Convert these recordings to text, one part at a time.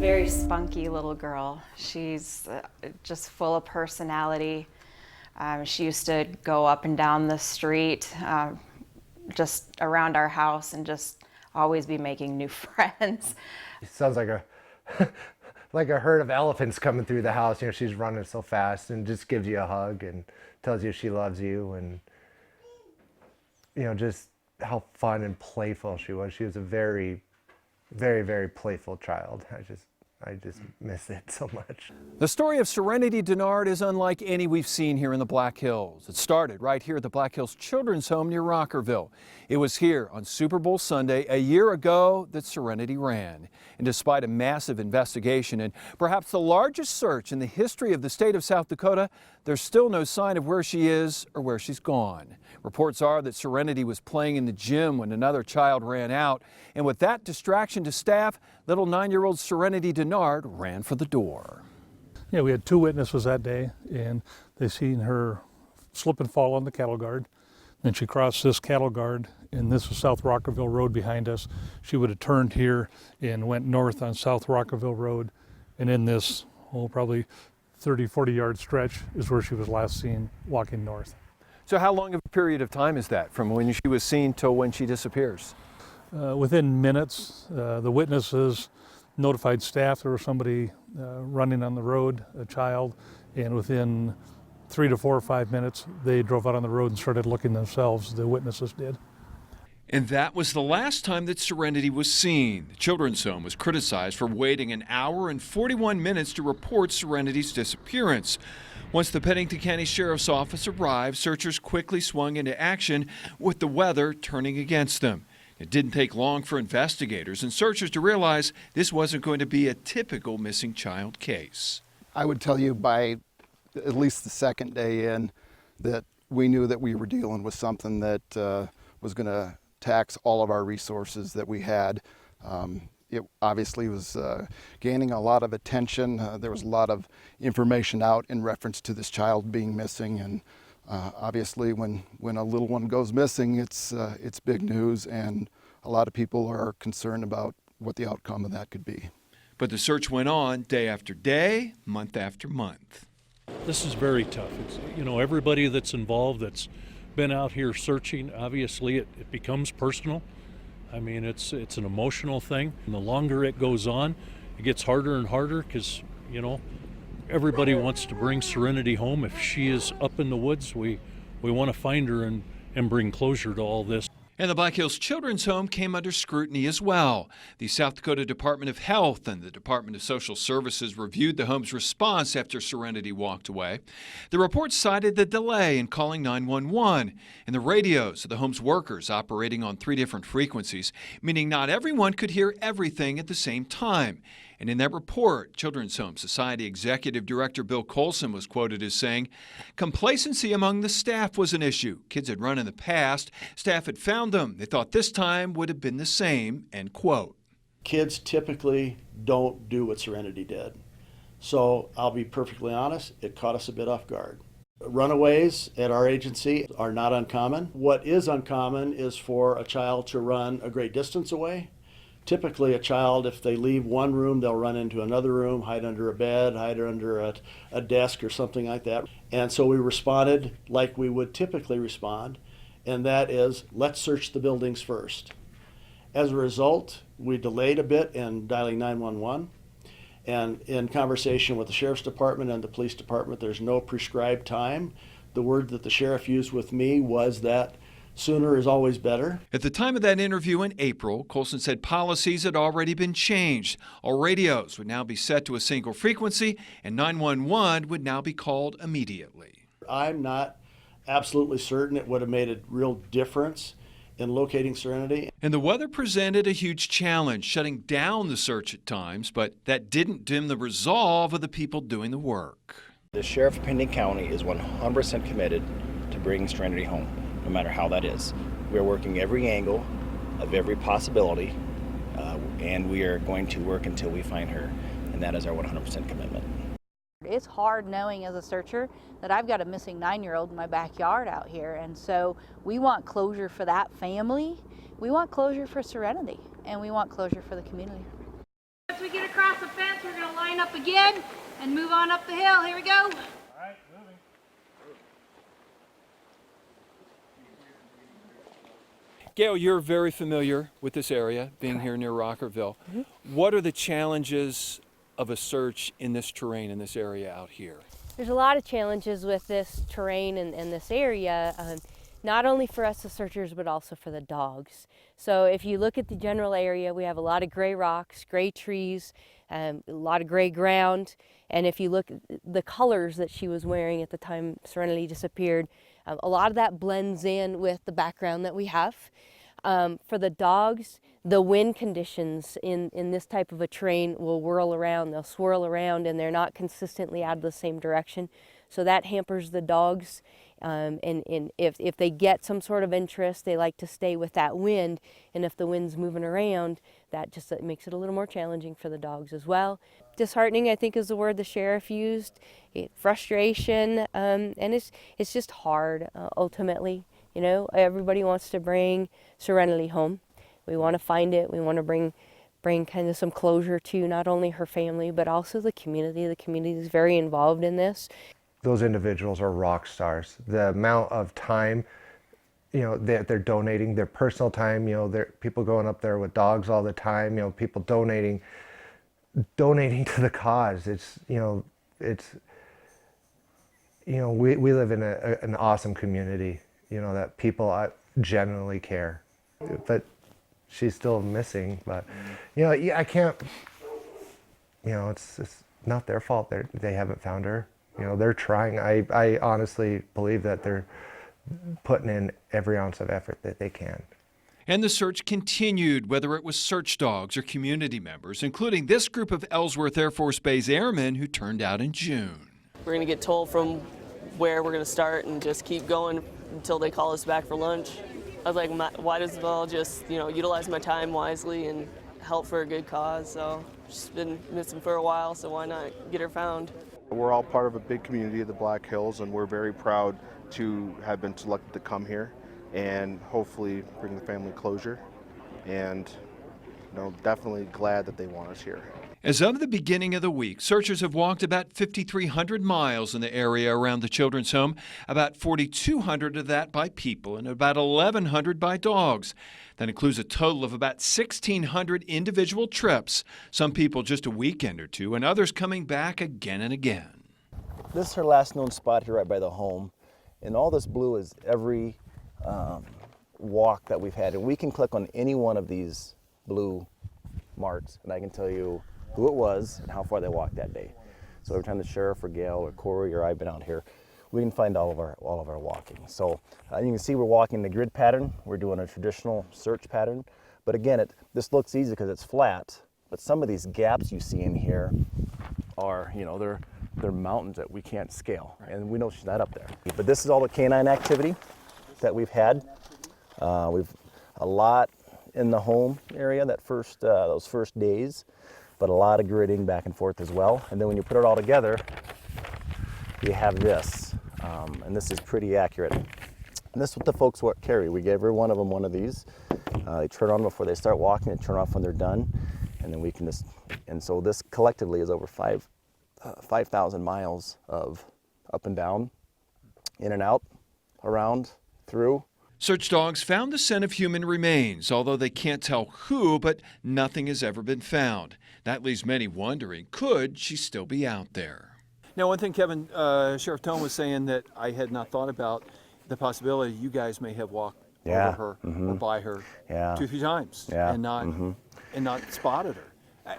very spunky little girl. She's just full of personality. She used to go up and down the street just around our house and just always be making new friends. It sounds like a like a herd of elephants coming through the house. You know, she's running so fast and just gives you a hug and tells you she loves you, and you know, just how fun and playful she was. She was a very, very, very playful child. I just miss it so much. The story of Serenity Dennard is unlike any we've seen here in the Black Hills. It started right here at the Black Hills Children's Home near Rockerville. It was here on Super Bowl Sunday a year ago that Serenity ran. And despite a massive investigation and perhaps the largest search in the history of the state of South Dakota, there's still no sign of where she is or where she's gone. Reports are that Serenity was playing in the gym when another child ran out. And with that distraction to staff, little 9-year-old Serenity Dennard ran for the door. Yeah, we had 2 witnesses that day, and they seen her slip and fall on the cattle guard. Then she crossed this cattle guard, and this is South Rockerville Road behind us. She would have turned here and went north on South Rockerville Road, and in this, probably 30, 40-yard stretch is where she was last seen walking north. So how long of a period of time is that from when she was seen till when she disappears? Within minutes, the witnesses notified staff there was somebody running on the road, a child, and within 3 to 4 or 5 minutes, they drove out on the road and started looking themselves, the witnesses did. And that was the last time that Serenity was seen. The children's home was criticized for waiting an hour and 41 minutes to report Serenity's disappearance. Once the Pennington County Sheriff's Office arrived, searchers quickly swung into action with the weather turning against them. It didn't take long for investigators and searchers to realize this wasn't going to be a typical missing child case. I would tell you by at least the second day in that we knew that we were dealing with something that was going to tax all of our resources that we had. It obviously was gaining a lot of attention. There was a lot of information out in reference to this child being missing, and obviously when a little one goes missing, it's big news, and a lot of people are concerned about what the outcome of that could be. But the search went on day after day, month after month. This is very tough. It's, you know, everybody that's involved that's been out here searching, obviously it becomes personal. I mean, it's an emotional thing. And the longer it goes on, it gets harder and harder because, you know, everybody wants to bring Serenity home. If she is up in the woods, we want to find her and bring closure to all this. And the Black Hills Children's Home came under scrutiny as well. The South Dakota Department of Health and the Department of Social Services reviewed the home's response after Serenity walked away. The report cited the delay in calling 911 and the radios of the home's workers operating on 3 different frequencies, meaning not everyone could hear everything at the same time. And in that report, Children's Home Society Executive Director Bill Colson was quoted as saying, "Complacency among the staff was an issue. Kids had run in the past. Staff had found them. They thought this time would have been the same," end quote. Kids typically don't do what Serenity did. So I'll be perfectly honest, it caught us a bit off guard. Runaways at our agency are not uncommon. What is uncommon is for a child to run a great distance away. Typically a child, if they leave one room, they'll run into another room, hide under a bed, hide under a desk or something like that. And so we responded like we would typically respond, and that is, let's search the buildings first. As a result, we delayed a bit in dialing 911. And in conversation with the Sheriff's Department and the Police Department, there's no prescribed time. The word that the sheriff used with me was that sooner is always better. At the time of that interview in April, Colson said policies had already been changed. All radios would now be set to a single frequency, and 911 would now be called immediately. I'm not absolutely certain it would have made a real difference in locating Serenity. And the weather presented a huge challenge, shutting down the search at times, but that didn't dim the resolve of the people doing the work. The Sheriff of Pennington County is 100% committed to bringing Serenity home, no matter how that is. We're working every angle of every possibility, and we are going to work until we find her, and that is our 100% commitment. It's hard knowing as a searcher that I've got a missing 9-year-old in my backyard out here, and so we want closure for that family, we want closure for Serenity, and we want closure for the community. we get across the fence, we're going to line up again and move on up the hill. Here we go. Gail, you're very familiar with this area, being here near Rockerville. What are the challenges of a search in this terrain, in this area out here? There's a lot of challenges with this terrain and this area, not only for us as searchers, but also for the dogs. So if you look at the general area, we have a lot of gray rocks, gray trees, a lot of gray ground. And if you look at the colors that she was wearing at the time Serenity disappeared, a lot of that blends in with the background that we have. For the dogs, the wind conditions in this type of a terrain will whirl around, they'll swirl around, and they're not consistently out of the same direction. So that hampers the dogs. And if they get some sort of interest, they like to stay with that wind. And if the wind's moving around, that just makes it a little more challenging for the dogs as well. Disheartening, I think, is the word the sheriff used. Frustration, and it's just hard ultimately. You know, everybody wants to bring Serenity home. We want to find it. We want to bring kind of some closure to not only her family, but also the community. The community is very involved in this. Those individuals are rock stars. The amount of time, you know, they're donating their personal time. You know, there are people going up there with dogs all the time. You know, people donating to the cause. It's, you know, we live in an awesome community. You know, that people genuinely care. But she's still missing. But, you know, I can't. You know, it's not their fault. They haven't found her. You know, they're trying. I honestly believe that they're putting in every ounce of effort that they can. And the search continued, whether it was search dogs or community members, including this group of Ellsworth Air Force Base airmen who turned out in June. We're going to get told from where we're going to start and just keep going until they call us back for lunch. I was like, might as well just, you know, utilize my time wisely and help for a good cause. So she's been missing for a while, so why not get her found? We're all part of a big community of the Black Hills, and we're very proud to have been selected to come here and hopefully bring the family closure. And, you know, definitely glad that they want us here. As of the beginning of the week, searchers have walked about 5,300 miles in the area around the children's home, about 4,200 of that by people and about 1,100 by dogs. That includes a total of about 1,600 individual trips, some people just a weekend or two, and others coming back again and again. This is her last known spot here right by the home, and all this blue is every walk that we've had. And we can click on any one of these blue marks, and I can tell you who it was and how far they walked that day. So every time the sheriff or Gail or Corey or I've been out here, we can find all of our walking. So you can see we're walking the grid pattern. We're doing a traditional search pattern. But again, this looks easy because it's flat. But some of these gaps you see in here are, you know, they're mountains that we can't scale. And we know she's not up there. But this is all the canine activity that we've had. We've a lot in the home area those first days, but a lot of gridding back and forth as well. And then when you put it all together, you have this, and this is pretty accurate. And this is what the folks carry. We gave every one of them one of these. They turn on before they start walking and turn off when they're done. And then we can and so this collectively is over 5,000 miles of up and down, in and out, around, through. Search dogs found the scent of human remains, although they can't tell who, but nothing has ever been found. That leaves many wondering, could she still be out there? Now, one thing, Kevin, Sheriff Tone was saying that I had not thought about the possibility you guys may have walked over her or by her 2 or 3 times and not spotted her.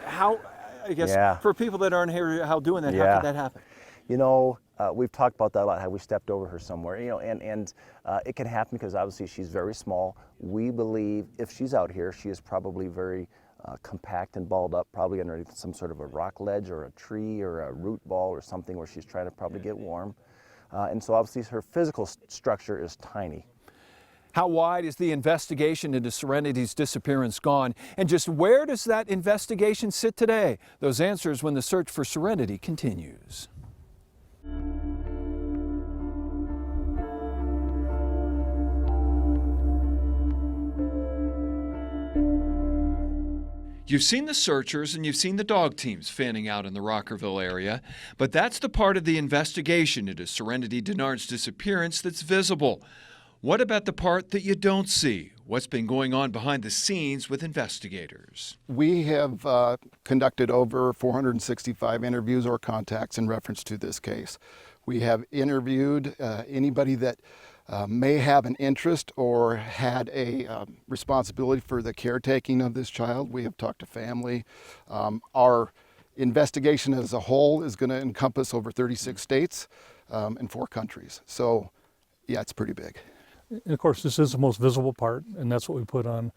How, I guess, for people that aren't here, how doing that, how could that happen? You know, we've talked about that a lot, how we stepped over her somewhere, you know, and it can happen because obviously she's very small. We believe if she's out here, she is probably very compact and balled up, probably underneath some sort of a rock ledge or a tree or a root ball or something where she's trying to probably get warm. And so obviously her physical structure is tiny. How wide is the investigation into Serenity's disappearance gone? And just where does that investigation sit today? Those answers when the search for Serenity continues. You've seen the searchers and you've seen the dog teams fanning out in the Rockerville area, but that's the part of the investigation into Serenity Dennard's disappearance that's visible. What about the part that you don't see? What's been going on behind the scenes with investigators? We have conducted over 465 interviews or contacts in reference to this case. We have interviewed anybody that may have an interest or had a responsibility for the caretaking of this child. We have talked to family. Our investigation as a whole is going to encompass over 36 states and 4 countries. So, yeah, it's pretty big. And of course, this is the most visible part, and that's what we put on,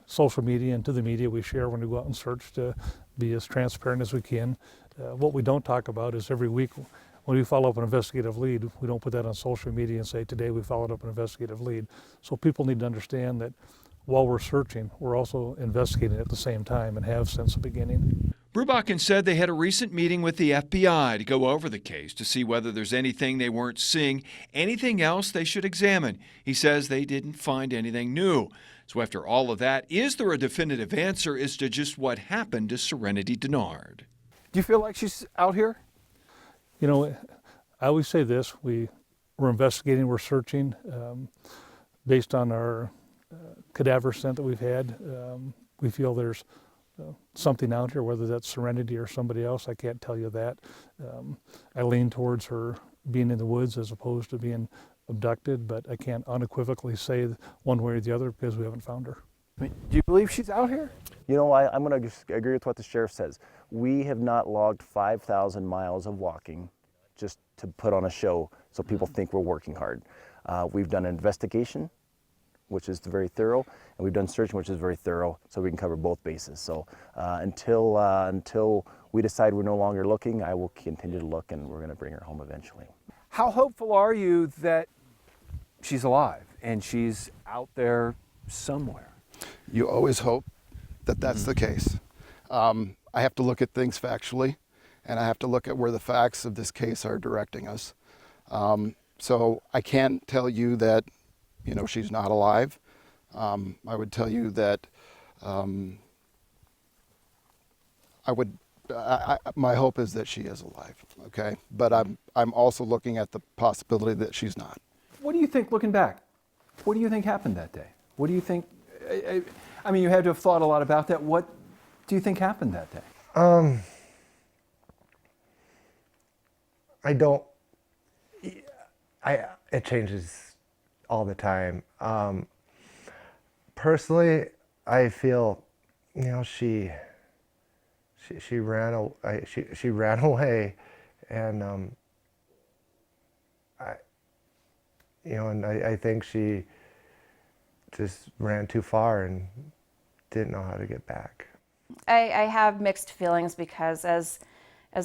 social media and to the media we share when we go out and search, to be as transparent as we can. What we don't talk about is every week when we follow up an investigative lead, we don't put that on social media and say, today we followed up an investigative lead. So people need to understand that while we're searching, we're also investigating at the same time and have since the beginning. Brubachen said they had a recent meeting with the FBI to go over the case to see whether there's anything they weren't seeing, anything else they should examine. He says they didn't find anything new. So after all of that, is there a definitive answer as to just what happened to Serenity Dennard? Do you feel like she's out here? I always say this, we're investigating, we're searching. Based on our cadaver scent that we've had, we feel there's something out here, whether that's Serenity or somebody else. I can't tell you that. I lean towards her being in the woods as opposed to being abducted, but I can't unequivocally say one way or the other because we haven't found her. I mean, do you believe she's out here? I'm going to agree with what the sheriff says. We have not logged 5,000 miles of walking just to put on a show so people think we're working hard. We've done an investigation, which is very thorough, and we've done searching, which is very thorough, so we can cover both bases. So until we decide we're no longer looking, I will continue to look, and we're going to bring her home eventually. How hopeful are you that she's alive and she's out there somewhere? You always hope that that's the case. I have to look at things factually, and I have to look at where the facts of this case are directing us. So I can't tell you that, she's not alive. I would tell you that my hope is that she is alive, okay? But I'm also looking at the possibility that she's not. What do you think, looking back, what do you think happened that day? What do you think, I mean, you had to have thought a lot about that. What do you think happened that day? It changes all the time. Personally, I feel, she ran away, and I think she just ran too far and didn't know how to get back. I have mixed feelings because as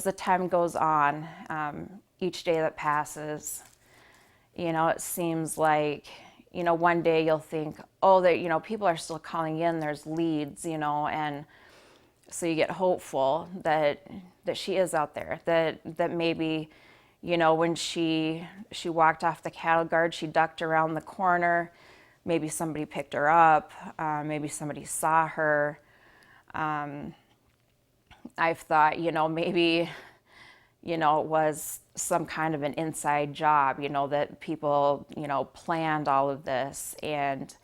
the time goes on, each day that passes, it seems like, one day you'll think, oh, that, people are still calling in, there's leads, and so you get hopeful that she is out there, that maybe, when she walked off the cattle guard, she ducked around the corner, maybe somebody picked her up, maybe somebody saw her. I've thought, maybe, it was some kind of an inside job, that people, planned all of this. And,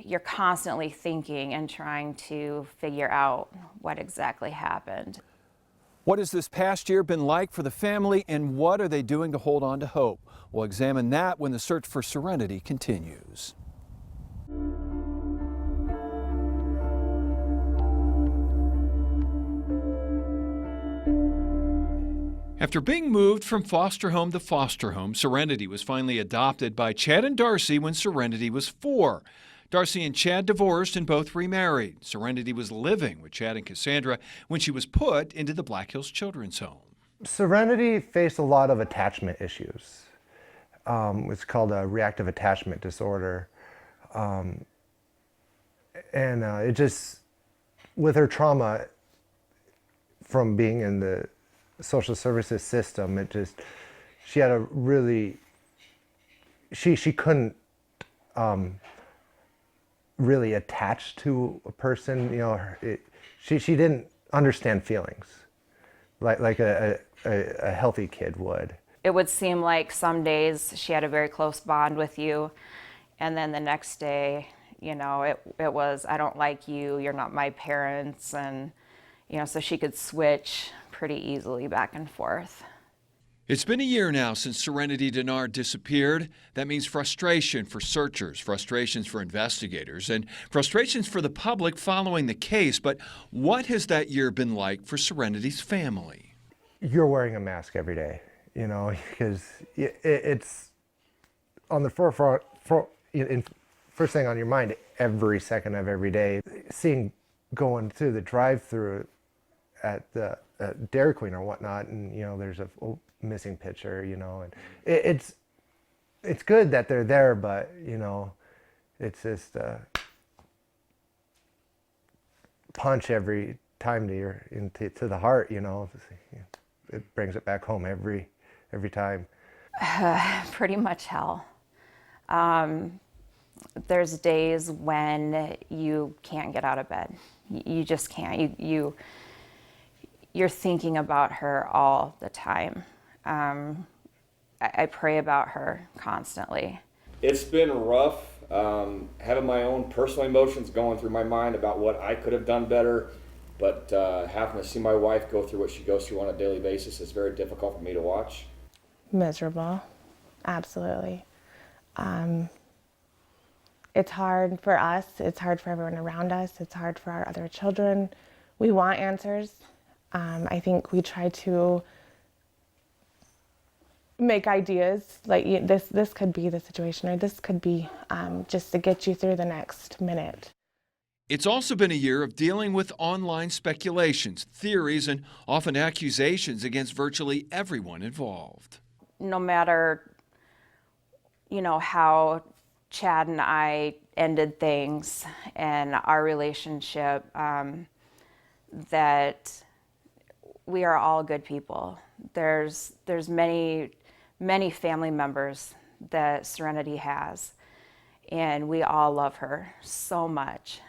you're constantly thinking and trying to figure out what exactly happened. What has this past year been like for the family, and what are they doing to hold on to hope? We'll examine that when the search for Serenity continues. After being moved from foster home to foster home, Serenity was finally adopted by Chad and Darcy when Serenity was 4. Darcy and Chad divorced and both remarried. Serenity was living with Chad and Cassandra when she was put into the Black Hills Children's Home. Serenity faced a lot of attachment issues. It's called a reactive attachment disorder. And it just, with her trauma from being in the social services system, she had a really, she couldn't really attached to a person. You know, she didn't understand feelings like a healthy kid would. It would seem like some days she had a very close bond with you, and then the next day, you know, it was, I don't like you, you're not my parents, and, you know, so she could switch pretty easily back and forth. It's been a year now since Serenity Dennard disappeared. That means frustration for searchers, frustrations for investigators, and frustrations for the public following the case. But what has that year been like for Serenity's family? You're wearing a mask every day, you know, because it's on the forefront, first thing on your mind every second of every day. Seeing going through the drive-through at the Dairy Queen or whatnot, and, you know, there's a missing picture, you know, and it's good that they're there, but, you know, it's just a punch every time to the heart, you know. It brings it back home every time. Pretty much hell. There's days when you can't get out of bed. You just can't. You're thinking about her all the time. I pray about her constantly. It's been rough, having my own personal emotions going through my mind about what I could have done better, but having to see my wife go through what she goes through on a daily basis is very difficult for me to watch. Miserable, absolutely. It's hard for us, it's hard for everyone around us, it's hard for our other children. We want answers. I think we try to make ideas, like this could be the situation, or this could be just to get you through the next minute. It's also been a year of dealing with online speculations, theories, and often accusations against virtually everyone involved. No matter, you know, how Chad and I ended things and our relationship, that we are all good people. There's many family members that Serenity has, and we all love her so much.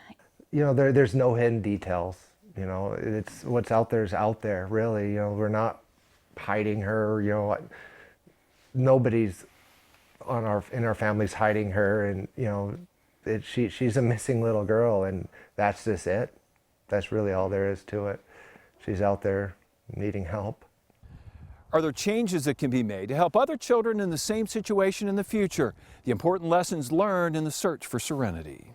You know, there's no hidden details. You know, it's what's out there is out there, really. You know, we're not hiding her. You know, nobody's in our family's hiding her, and, you know, she's a missing little girl, and that's just it. That's really all there is to it. She's out there needing help. Are there changes that can be made to help other children in the same situation in the future? The important lessons learned in the search for Serenity.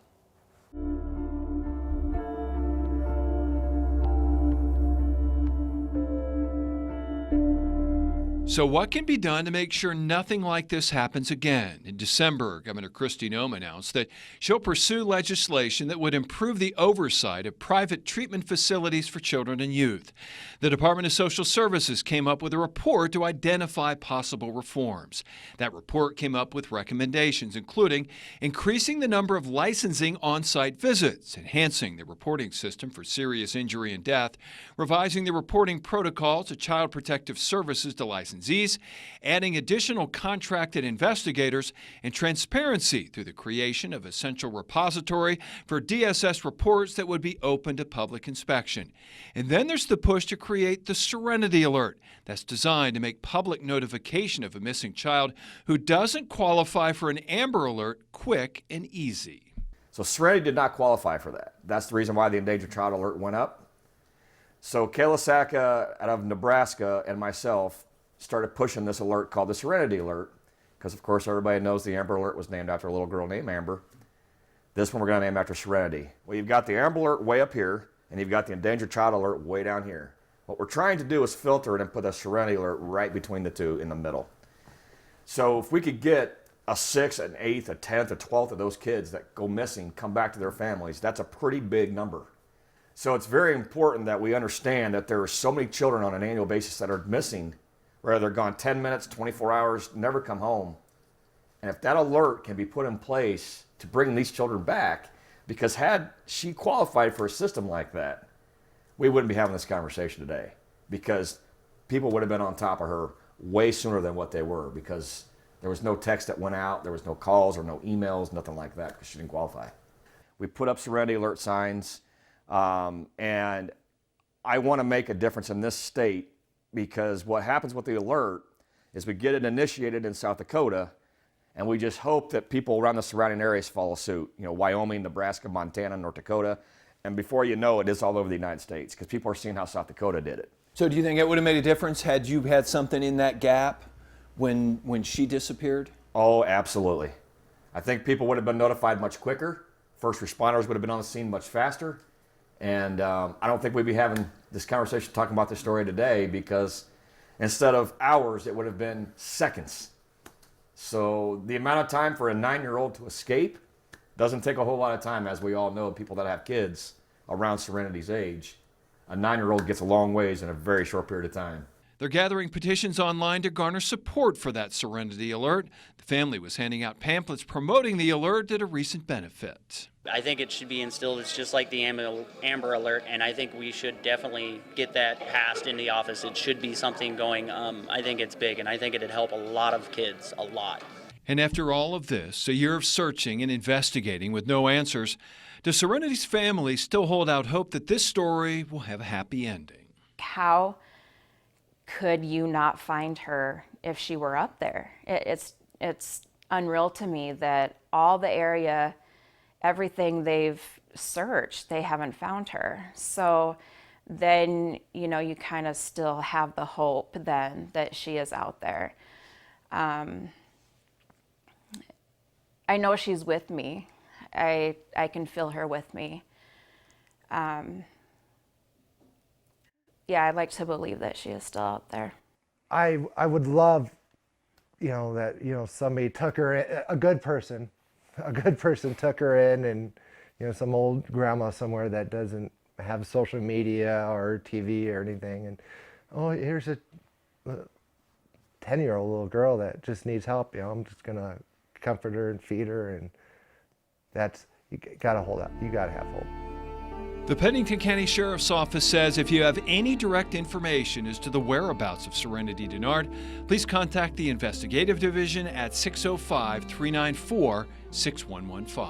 So what can be done to make sure nothing like this happens again? In December, Governor Kristi Noem announced that she'll pursue legislation that would improve the oversight of private treatment facilities for children and youth. The Department of Social Services came up with a report to identify possible reforms. That report came up with recommendations, including increasing the number of licensing on-site visits, enhancing the reporting system for serious injury and death, revising the reporting protocol to Child Protective Services to licensees, adding additional contracted investigators, and transparency through the creation of a central repository for DSS reports that would be open to public inspection. And then there's the push to create the Serenity Alert. That's designed to make public notification of a missing child who doesn't qualify for an Amber Alert quick and easy. So Serenity did not qualify for that. That's the reason why the Endangered Child Alert went up. So Kayla Saka out of Nebraska and myself started pushing this alert called the Serenity Alert, because of course everybody knows the Amber Alert was named after a little girl named Amber. This one we're going to name after Serenity. Well, you've got the Amber Alert way up here, and you've got the Endangered Child Alert way down here. What we're trying to do is filter it and put a Serenity Alert right between the two in the middle. So if we could get a 6th, an 8th, a 10th, a 12th of those kids that go missing come back to their families, that's a pretty big number. So it's very important that we understand that there are so many children on an annual basis that are missing, whether they're gone 10 minutes, 24 hours, never come home. And if that alert can be put in place to bring these children back, because had she qualified for a system like that, we wouldn't be having this conversation today, because people would have been on top of her way sooner than what they were, because there was no text that went out, there was no calls or no emails, nothing like that, because she didn't qualify. We put up Serenity Alert signs, and I want to make a difference in this state, because what happens with the alert is we get it initiated in South Dakota, and we just hope that people around the surrounding areas follow suit. You know, Wyoming, Nebraska, Montana, North Dakota, and before you know it, it's all over the United States, because people are seeing how South Dakota did it. So do you think it would have made a difference had you had something in that gap when she disappeared? Oh, absolutely. I think people would have been notified much quicker. First responders would have been on the scene much faster. And I don't think we'd be having this conversation talking about this story today, because instead of hours, it would have been seconds. So the amount of time for a 9-year-old to escape doesn't take a whole lot of time, as we all know, people that have kids around Serenity's age. A 9-year-old gets a long ways in a very short period of time. They're gathering petitions online to garner support for that Serenity Alert. The family was handing out pamphlets promoting the alert at a recent benefit. I think it should be instilled. It's just like the Amber Alert, and I think we should definitely get that passed in the office. It should be something going. I think it's big, and I think it'd help a lot of kids, a lot. And after all of this, a year of searching and investigating with no answers, does Serenity's family still hold out hope that this story will have a happy ending? How could you not find her if she were up there? It's unreal to me that all the area, everything they've searched, they haven't found her. So then, you know, you kind of still have the hope then that she is out there. I know she's with me. I can feel her with me. Yeah, I'd like to believe that she is still out there. I would love, you know, that, you know, somebody took her in, a good person took her in, and, you know, some old grandma somewhere that doesn't have social media or TV or anything, and, oh, here's a 10-year-old little girl that just needs help. You know, I'm just gonna comfort her and feed her, and that's, you gotta hold out. You gotta have hope. The Pennington County Sheriff's Office says if you have any direct information as to the whereabouts of Serenity Dennard, please contact the Investigative Division at 605-394-6115.